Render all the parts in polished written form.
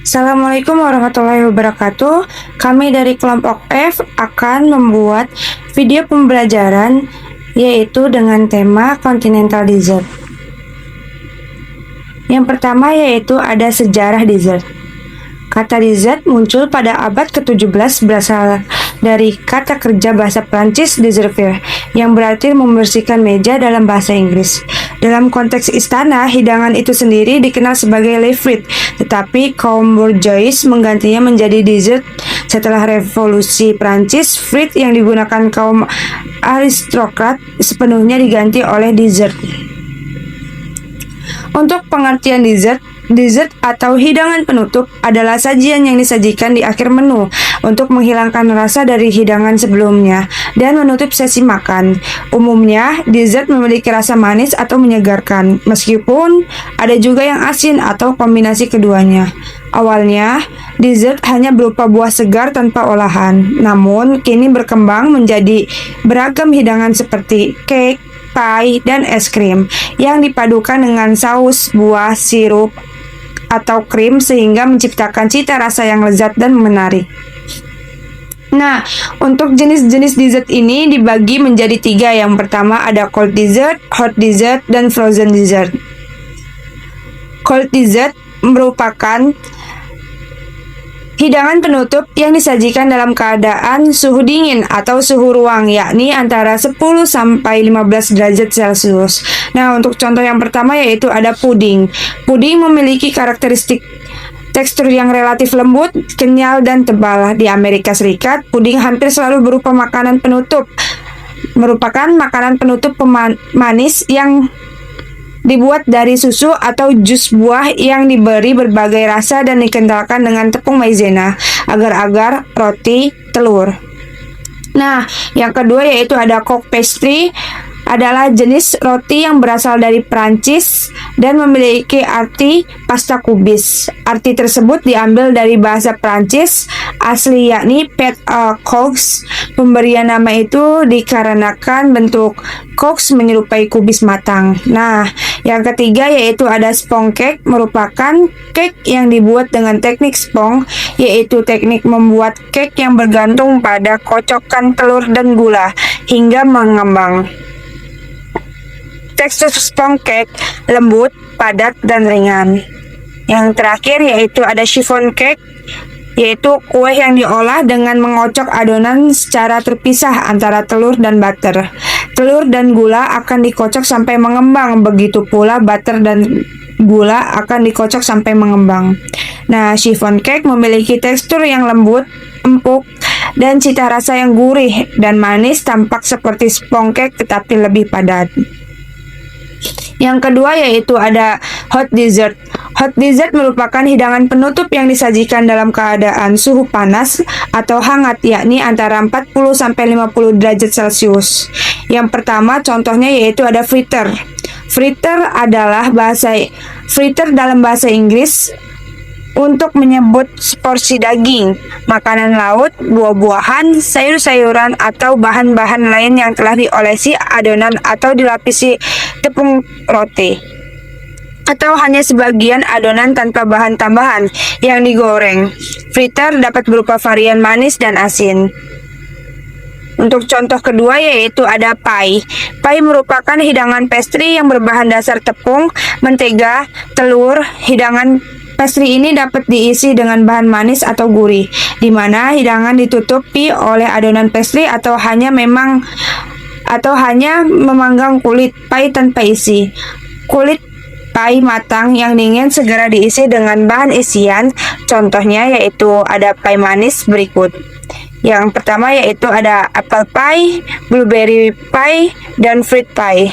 Assalamualaikum warahmatullahi wabarakatuh. Kami dari kelompok F akan membuat video pembelajaran yaitu dengan tema continental dessert. Yang pertama yaitu ada sejarah dessert. Kata dessert muncul pada abad ke-17 berasal dari kata kerja bahasa Prancis desservir yang berarti membersihkan meja dalam bahasa Inggris. Dalam konteks istana, hidangan itu sendiri dikenal sebagai le fruit, tetapi kaum bourgeois menggantinya menjadi dessert. Setelah revolusi Prancis, fruit yang digunakan kaum aristokrat sepenuhnya diganti oleh dessert. Untuk pengertian dessert, dessert atau hidangan penutup adalah sajian yang disajikan di akhir menu untuk menghilangkan rasa dari hidangan sebelumnya dan menutup sesi makan. Umumnya, dessert memiliki rasa manis atau menyegarkan, meskipun ada juga yang asin atau kombinasi keduanya. Awalnya, dessert hanya berupa buah segar tanpa olahan, namun kini berkembang menjadi beragam hidangan seperti cake, pie, dan es krim yang dipadukan dengan saus, buah, sirup, atau krim sehingga menciptakan cita rasa yang lezat dan menarik. Nah, untuk jenis-jenis dessert ini dibagi menjadi 3. Yang pertama ada cold dessert, hot dessert, dan frozen dessert. Cold dessert merupakan hidangan penutup yang disajikan dalam keadaan suhu dingin atau suhu ruang, yakni antara 10 sampai 15 derajat Celcius. Nah, untuk contoh yang pertama yaitu ada puding. Puding memiliki karakteristik tekstur yang relatif lembut, kenyal, dan tebal. Di Amerika Serikat, puding hampir selalu berupa makanan penutup. Merupakan makanan penutup manis yang dibuat dari susu atau jus buah yang diberi berbagai rasa dan dikentalkan dengan tepung maizena, agar-agar, roti, telur. Nah, yang kedua yaitu ada cake pastry, adalah jenis roti yang berasal dari Prancis dan memiliki arti pasta kubis. Arti tersebut diambil dari bahasa Prancis asli yakni pâte à coques. Pemberian nama itu dikarenakan bentuk coques menyerupai kubis matang. Nah, yang ketiga yaitu ada sponge cake, merupakan cake yang dibuat dengan teknik sponge, yaitu teknik membuat cake yang bergantung pada kocokan telur dan gula hingga mengembang. Tekstur sponge cake lembut, padat, dan ringan. Yang terakhir yaitu ada chiffon cake, yaitu kue yang diolah dengan mengocok adonan secara terpisah antara telur dan butter. Telur dan gula akan dikocok sampai mengembang, begitu pula butter dan gula akan dikocok sampai mengembang. Nah, chiffon cake memiliki tekstur yang lembut, empuk, dan cita rasa yang gurih dan manis, tampak seperti sponge cake tetapi lebih padat. Yang kedua yaitu ada hot dessert. Hot dessert merupakan hidangan penutup yang disajikan dalam keadaan suhu panas atau hangat, yakni antara 40 sampai 50 derajat Celcius. Yang pertama contohnya yaitu ada fritter. Fritter dalam bahasa Inggris untuk menyebut porsi daging, makanan laut, buah-buahan, sayur-sayuran, atau bahan-bahan lain yang telah diolesi adonan atau dilapisi tepung roti, atau hanya sebagian adonan tanpa bahan tambahan yang digoreng. Fritter dapat berupa varian manis dan asin. Untuk contoh kedua yaitu ada pie. Pie merupakan hidangan pastry yang berbahan dasar tepung, mentega, telur. Hidangan pastry ini dapat diisi dengan bahan manis atau gurih, di mana hidangan ditutupi oleh adonan pastry atau hanya memanggang kulit pie tanpa isi. Kulit pie matang yang dingin segera diisi dengan bahan isian. Contohnya yaitu ada pie manis berikut. Yang pertama yaitu ada apple pie, blueberry pie, dan fruit pie.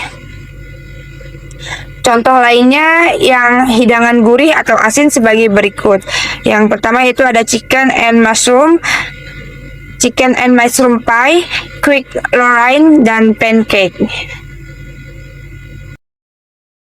Contoh lainnya yang hidangan gurih atau asin sebagai berikut. Yang pertama itu ada chicken and mushroom pie, quick Lorraine, dan pancake.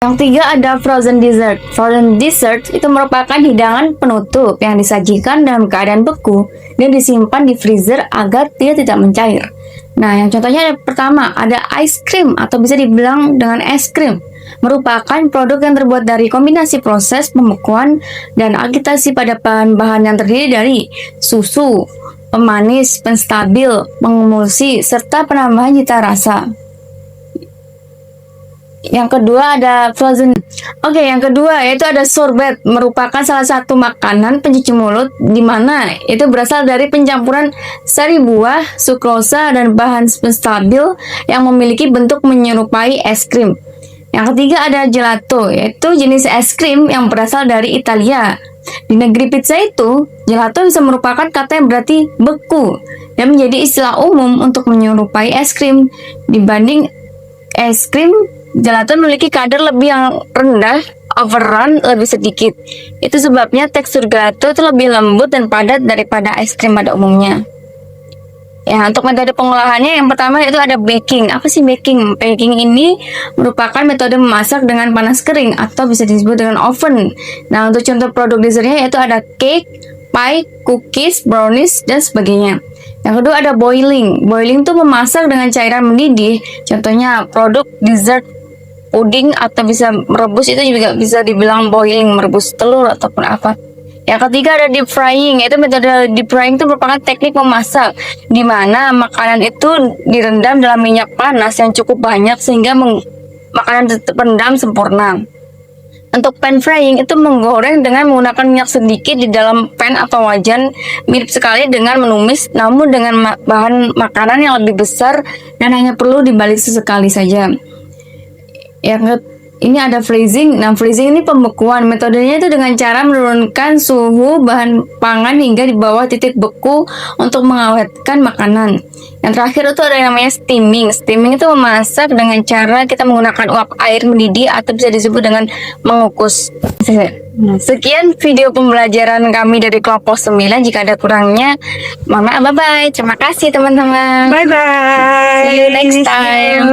Yang tiga ada frozen dessert. Frozen dessert itu merupakan hidangan penutup yang disajikan dalam keadaan beku dan disimpan di freezer agar tidak mencair. Nah, yang contohnya ada pertama, ada ice cream atau bisa dibilang dengan es krim. Merupakan produk yang terbuat dari kombinasi proses pembekuan dan agitasi pada bahan-bahan yang terdiri dari susu, pemanis, penstabil, pengemulsi, serta penambahan cita rasa. Yang kedua ada frozen. Oke, yang kedua yaitu ada sorbet, merupakan salah satu makanan pencuci mulut di mana itu berasal dari pencampuran sari buah, sukrosa dan bahan penstabil yang memiliki bentuk menyerupai es krim. Yang ketiga ada gelato, yaitu jenis es krim yang berasal dari Italia. Di negeri pizza itu, gelato bisa merupakan kata yang berarti beku dan menjadi istilah umum untuk menyerupai es krim. Dibanding es krim, gelato memiliki kadar lebih yang rendah, overrun lebih sedikit. Itu sebabnya tekstur gelato itu lebih lembut dan padat daripada es krim pada umumnya. Ya, untuk metode pengolahannya yang pertama itu ada baking. Apa sih baking? Baking ini merupakan metode memasak dengan panas kering atau bisa disebut dengan oven. Nah, untuk contoh produk dessertnya yaitu ada cake, pie, cookies, brownies, dan sebagainya. Yang kedua ada boiling. Boiling itu memasak dengan cairan mendidih. Contohnya produk dessert puding atau bisa merebus, itu juga bisa dibilang boiling, merebus telur ataupun apa. Yang ketiga ada deep frying, yaitu metode deep frying itu merupakan teknik memasak di mana makanan itu direndam dalam minyak panas yang cukup banyak sehingga makanan terpendam sempurna. Untuk pan frying itu menggoreng dengan menggunakan minyak sedikit di dalam pan atau wajan, mirip sekali dengan menumis namun dengan bahan makanan yang lebih besar dan hanya perlu dibalik sesekali saja. Ini ada freezing. Nah, freezing ini pembekuan. Metodenya itu dengan cara menurunkan suhu bahan pangan hingga di bawah titik beku untuk mengawetkan makanan. Yang terakhir itu ada yang namanya steaming. Steaming itu memasak dengan cara kita menggunakan uap air mendidih atau bisa disebut dengan mengukus. Sekian video pembelajaran kami dari kelompok 9. Jika ada kurangnya, mohon maaf. Bye-bye. Terima kasih teman-teman. Bye-bye. See you next time.